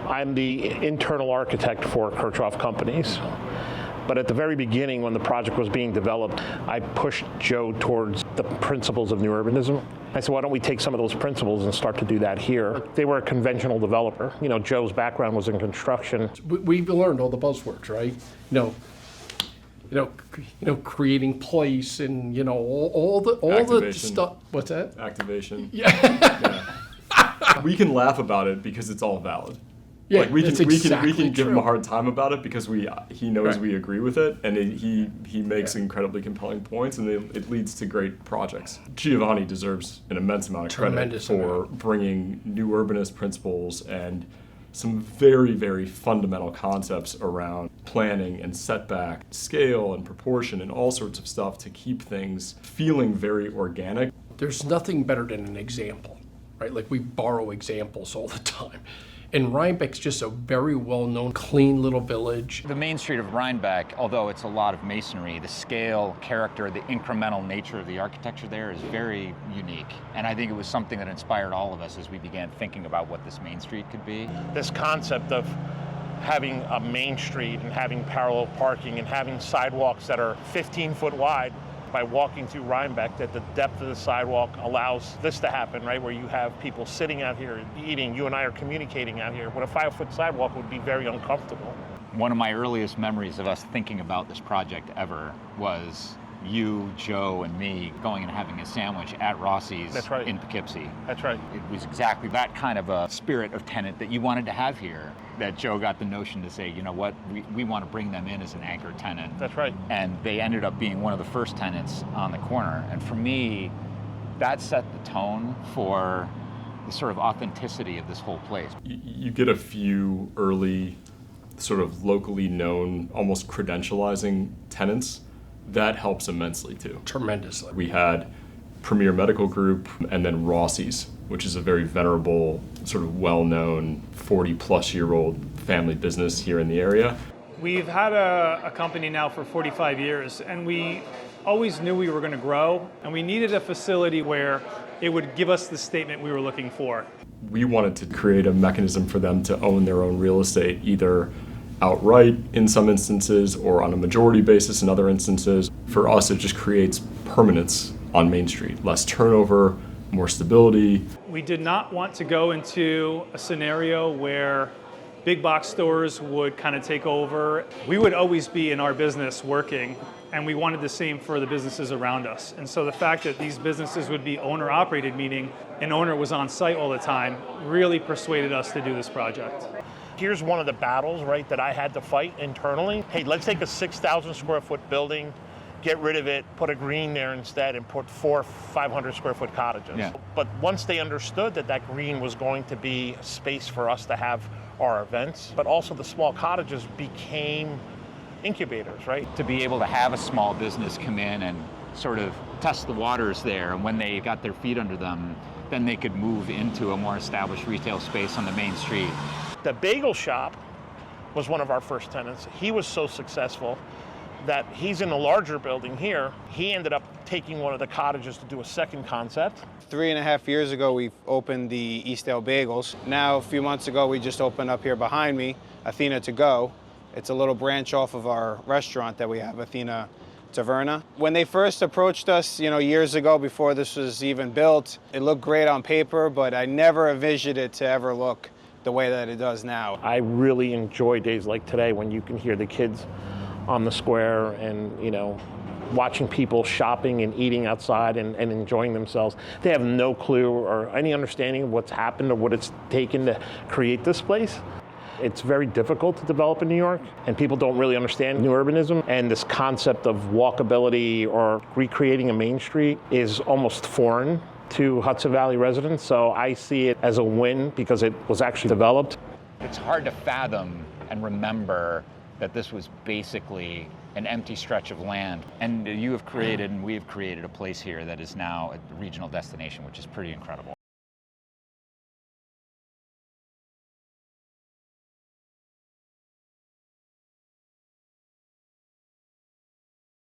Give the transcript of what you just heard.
I'm the internal architect for Kirchhoff Companies. But at the very beginning, when the project was being developed, I pushed Joe towards the principles of new urbanism. I said, why don't we take some of those principles and start to do that here? They were a conventional developer. You know, Joe's background was in construction. We've learned all the buzzwords, right? Creating place and all the stuff. What's that? Activation. Yeah. We can laugh about it because it's all valid. Yeah, like we can give true. him a hard time about it because he knows Right. we agree with it, and he makes incredibly compelling points, and it leads to great projects. Giovanni deserves an immense amount of credit for bringing new urbanist principles and some very, very fundamental concepts around planning and setback, scale and proportion and all sorts of stuff to keep things feeling very organic. There's nothing better than an example, right? Like we borrow examples all the time. And Rhinebeck's just a very well-known, clean little village. The main street of Rhinebeck, although it's a lot of masonry, the scale, character, the incremental nature of the architecture there is very unique. And I think it was something that inspired all of us as we began thinking about what this main street could be. This concept of having a main street and having parallel parking and having sidewalks that are 15 foot wide. By walking through Rhinebeck, that the depth of the sidewalk allows this to happen, right? Where you have people sitting out here eating, you and I are communicating out here. When a 5-foot sidewalk would be very uncomfortable. One of my earliest memories of us thinking about this project ever was you, Joe, and me going and having a sandwich at Rossi's in Poughkeepsie. That's right. It was exactly that kind of a spirit of tenant that you wanted to have here, that Joe got the notion to say, you know what, we want to bring them in as an anchor tenant. That's right. And they ended up being one of the first tenants on the corner. And for me, that set the tone for the sort of authenticity of this whole place. You get a few early sort of locally known, almost credentializing tenants. That helps immensely too. Tremendously. We had Premier Medical Group and then Rossi's, which is a very venerable, sort of well-known 40-plus-year-old family business here in the area. We've had a company now for 45 years, and we always knew we were going to grow, and we needed a facility where it would give us the statement we were looking for. We wanted to create a mechanism for them to own their own real estate, either outright in some instances or on a majority basis in other instances. For us, it just creates permanence on Main Street, less turnover, more stability. We did not want to go into a scenario where big box stores would kind of take over. We would always be in our business working, and we wanted the same for the businesses around us. And so the fact that these businesses would be owner operated, meaning an owner was on site all the time, really persuaded us to do this project. Here's one of the battles, right, that I had to fight internally. Hey, let's take a 6,000 square foot building, get rid of it, put a green there instead, and put 4 500 square foot cottages. Yeah. But once they understood that that green was going to be a space for us to have our events, but also the small cottages became incubators, right? To be able to have a small business come in and sort of test the waters there, and when they got their feet under them, then they could move into a more established retail space on the main street. The bagel shop was one of our first tenants. He was so successful that he's in a larger building here. He ended up taking one of the cottages to do a second concept. 3.5 years ago, we opened the Eastdale Bagels. Now, a few months ago, we just opened up here behind me, Athena To Go. It's a little branch off of our restaurant that we have, Athena Taverna. When they first approached us, years ago before this was even built, it looked great on paper, but I never envisioned it to ever look the way that it does now. I really enjoy days like today when you can hear the kids on the square and, watching people shopping and eating outside and enjoying themselves. They have no clue or any understanding of what's happened or what it's taken to create this place. It's very difficult to develop in New York, and people don't really understand new urbanism. And this concept of walkability or recreating a main street is almost foreign to Hudson Valley residents. So I see it as a win because it was actually developed. It's hard to fathom and remember that this was basically an empty stretch of land. And you have created and we have created a place here that is now a regional destination, which is pretty incredible.